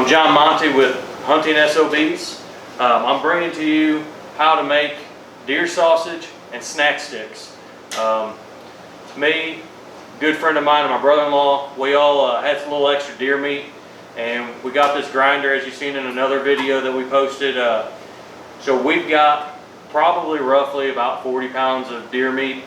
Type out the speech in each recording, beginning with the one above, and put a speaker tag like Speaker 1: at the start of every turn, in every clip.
Speaker 1: I'm John Monty with Hunting SOBs. I'm bringing to you how to make deer sausage and snack sticks. Me, good friend of mine and my brother-in-law, we all had some little extra deer meat, and we got this grinder as you've seen in another video that we posted. So we've got probably roughly about 40 pounds of deer meat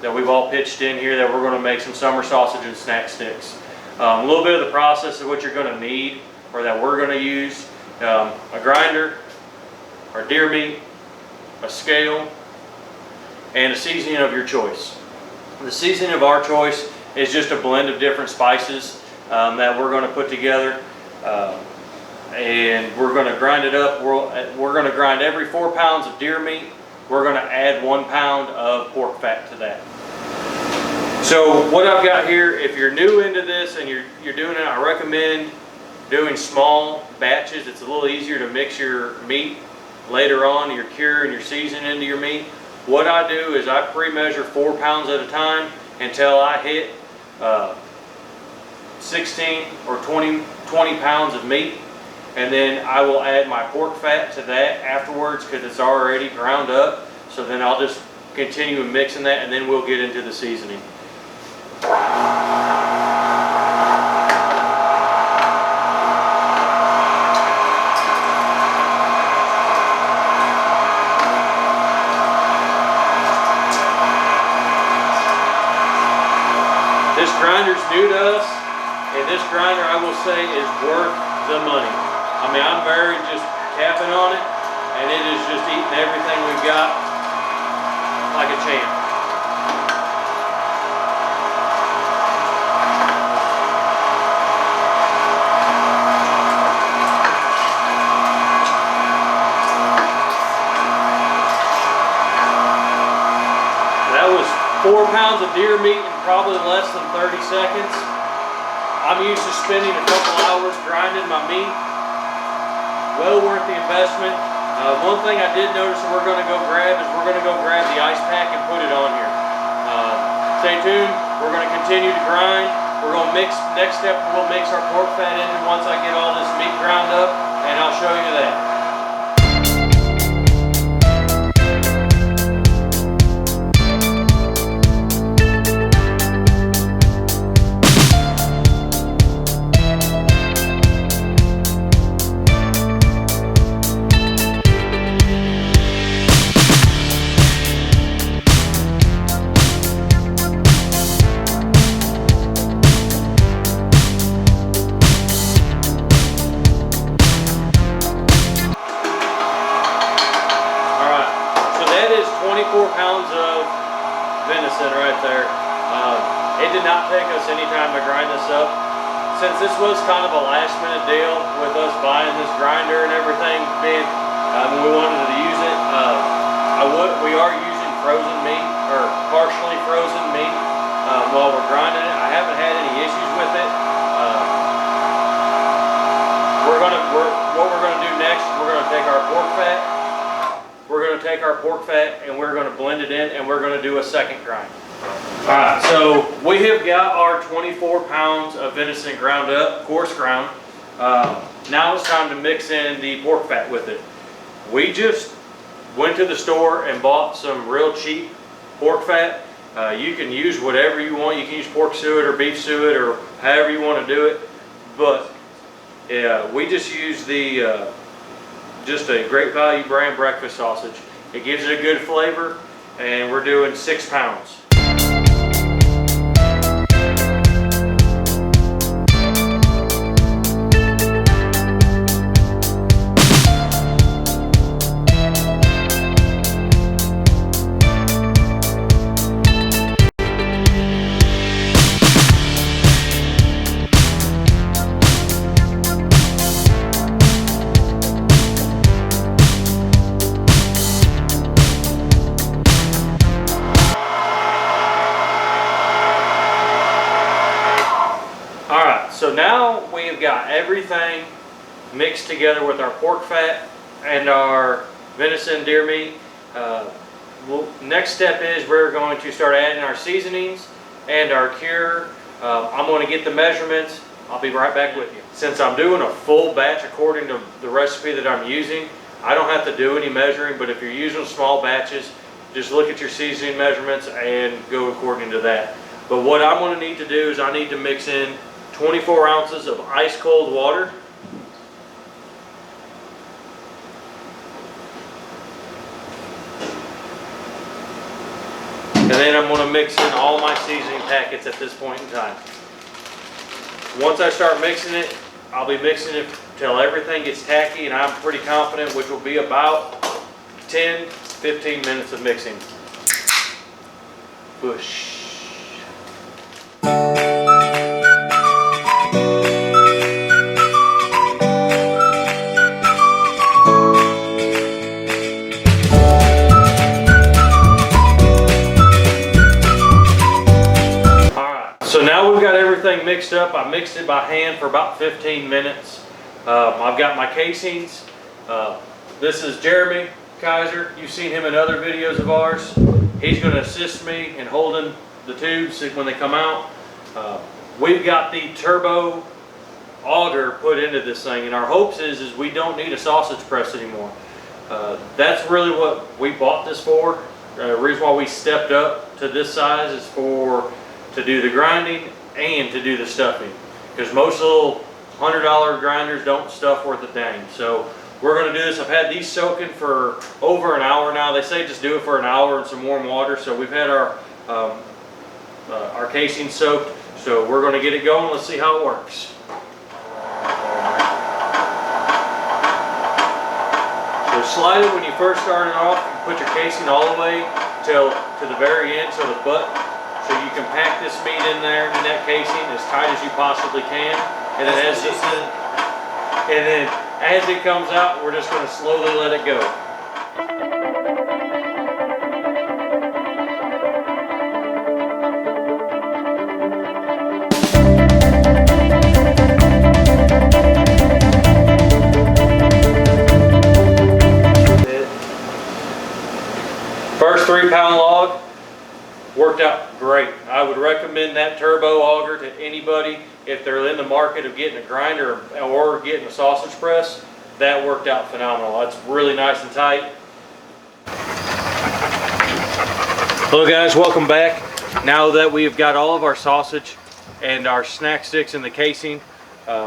Speaker 1: that we've all pitched in here that we're going to make some summer sausage and snack sticks. A little bit of the process of what you're going to need, or that we're going to use: a grinder, our deer meat, a scale, and a seasoning of your choice. The seasoning of our choice is just a blend of different spices that we're going to put together, and we're going to grind it up. We're going to grind every 4 pounds of deer meat. We're going to add 1 pound of pork fat to that. So what I've got here, if you're new into this and you're doing it, I recommend doing small batches. It's a little easier to mix your meat later on, your cure and your season into your meat. What I do is I pre-measure 4 pounds at a time until I hit 16 or 20 pounds of meat, and then I will add my pork fat to that afterwards because it's already ground up. So then I'll just continue mixing that, and then we'll get into the seasoning. This grinder's new to us, and this grinder, I will say, is worth the money. I mean, I'm very just tapping on it, and it is just eating everything we've got like a champ. That was 4 pounds of deer meat in probably less than 30 seconds. I'm used to spending a couple hours grinding my meat. Well worth the investment. One thing I did notice that we're going to go grab the ice pack and put it on here. Stay tuned. We're going to continue to grind. We're going to mix. Next step, we'll mix our pork fat in once I get all this meat ground up, and I'll show you that. That is 24 pounds of venison right there. It did not take us any time to grind this up. Since this was kind of a last minute deal with us buying this grinder and everything, being we wanted to use it, we are using frozen meat, or partially frozen meat, while we're grinding it. I haven't had any issues with it. What we're going to do next is we're going to take our pork fat. We're going to take our pork fat and we're going to blend it in, and we're going to do a second grind. Alright, so we have got our 24 pounds of venison ground up, coarse ground. Now it's time to mix in the pork fat with it. We just went to the store and bought some real cheap pork fat. You can use whatever you want. You can use pork suet or beef suet or however you want to do it. But we just use the just a Great Value brand breakfast sausage. It gives it a good flavor, and we're doing 6 pounds. So now we have got everything mixed together with our pork fat and our venison deer meat. Next step is we're going to start adding our seasonings and our cure. I'm going to get the measurements I'll be right back with you. Since I'm doing a full batch according to the recipe that I'm using, I don't have to do any measuring, but if you're using small batches, just look at your seasoning measurements and go according to that. But what I'm going to need to do is I need to mix in 24 ounces of ice cold water. And then I'm going to mix in all my seasoning packets at this point in time. Once I start mixing it, I'll be mixing it till everything gets tacky, and I'm pretty confident, which will be about 10-15 minutes of mixing. Push. So now we've got everything mixed up. I mixed it by hand for about 15 minutes. I've got my casings. This is Jeremy Kaiser. You've seen him in other videos of ours. He's going to assist me in holding the tubes when they come out. We've got the turbo auger put into this thing, and our hopes is we don't need a sausage press anymore. That's really what we bought this for. The reason why we stepped up to this size is to do the grinding and to do the stuffing, because most little $100 grinders don't stuff worth a dang. So we're going to do this. I've had these soaking for over an hour now. They say just do it for an hour in some warm water. So we've had our casing soaked. So we're going to get it going. Let's see how it works. So slide it when you first start it off. You put your casing all the way to the very end, so the butt. So you can pack this meat in there in that casing as tight as you possibly can, and then as it comes out, we're just going to slowly let it go. First 3-pound log worked out great. I would recommend that turbo auger to anybody if they're in the market of getting a grinder or getting a sausage press. That worked out phenomenal. It's really nice and tight. Hello guys, welcome back. Now that we've got all of our sausage and our snack sticks in the casing,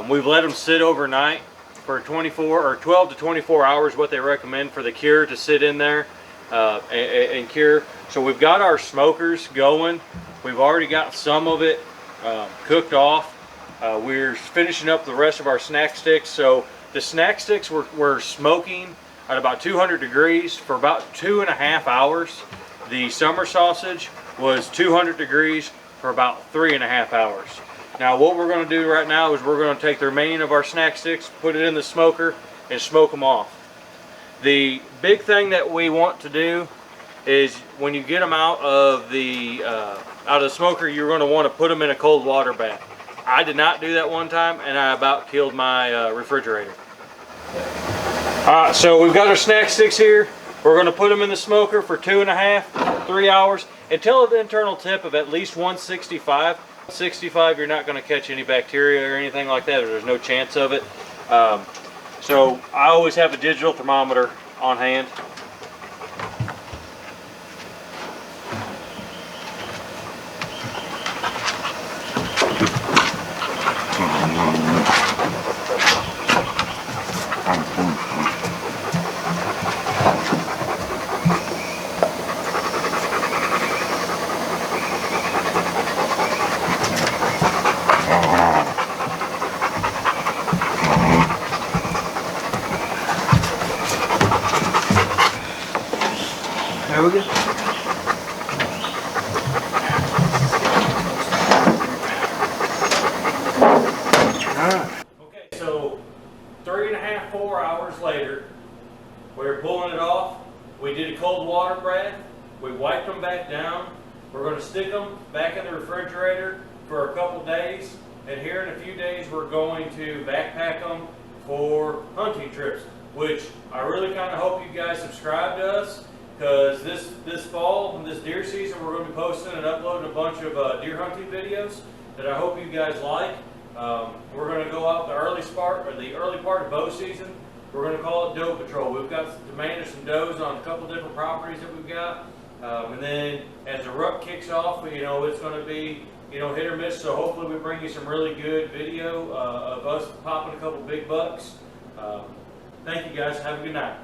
Speaker 1: we've let them sit overnight for 12 to 24 hours, what they recommend for the cure to sit in there and cure. So we've got our smokers going. We've already got some of it cooked off. We're finishing up the rest of our snack sticks. So the snack sticks were smoking at about 200 degrees for about 2.5 hours. The summer sausage was 200 degrees for about 3.5 hours. Now what we're going to do right now is we're going to take the remaining of our snack sticks, put it in the smoker, and smoke them off. The big thing that we want to do is when you get them out of the smoker, you're going to want to put them in a cold water bath. I did not do that one time, and I about killed my refrigerator. Alright, so we've got our snack sticks here. We're going to put them in the smoker for 2.5 to 3 hours until the internal temp of at least 165. 65, you're not going to catch any bacteria or anything like that, or there's no chance of it. So I always have a digital thermometer on hand.
Speaker 2: There we go.
Speaker 1: Okay, so 3.5, 4 hours later, we're pulling it off. We did a cold water bath. We wiped them back down. We're going to stick them back in the refrigerator for a couple days. And here in a few days, we're going to backpack them for hunting trips, which I really kind of hope you guys subscribe to us, because this fall and this deer season, we're going to be posting and uploading a bunch of deer hunting videos that I hope you guys like. We're going to go out the early part of bow season. We're going to call it doe patrol. We've got some demand some does on a couple different properties that we've got. And then as the rut kicks off, you know, it's going to be, you know, hit or miss. So hopefully we bring you some really good video of us popping a couple big bucks. Thank you guys. Have a good night.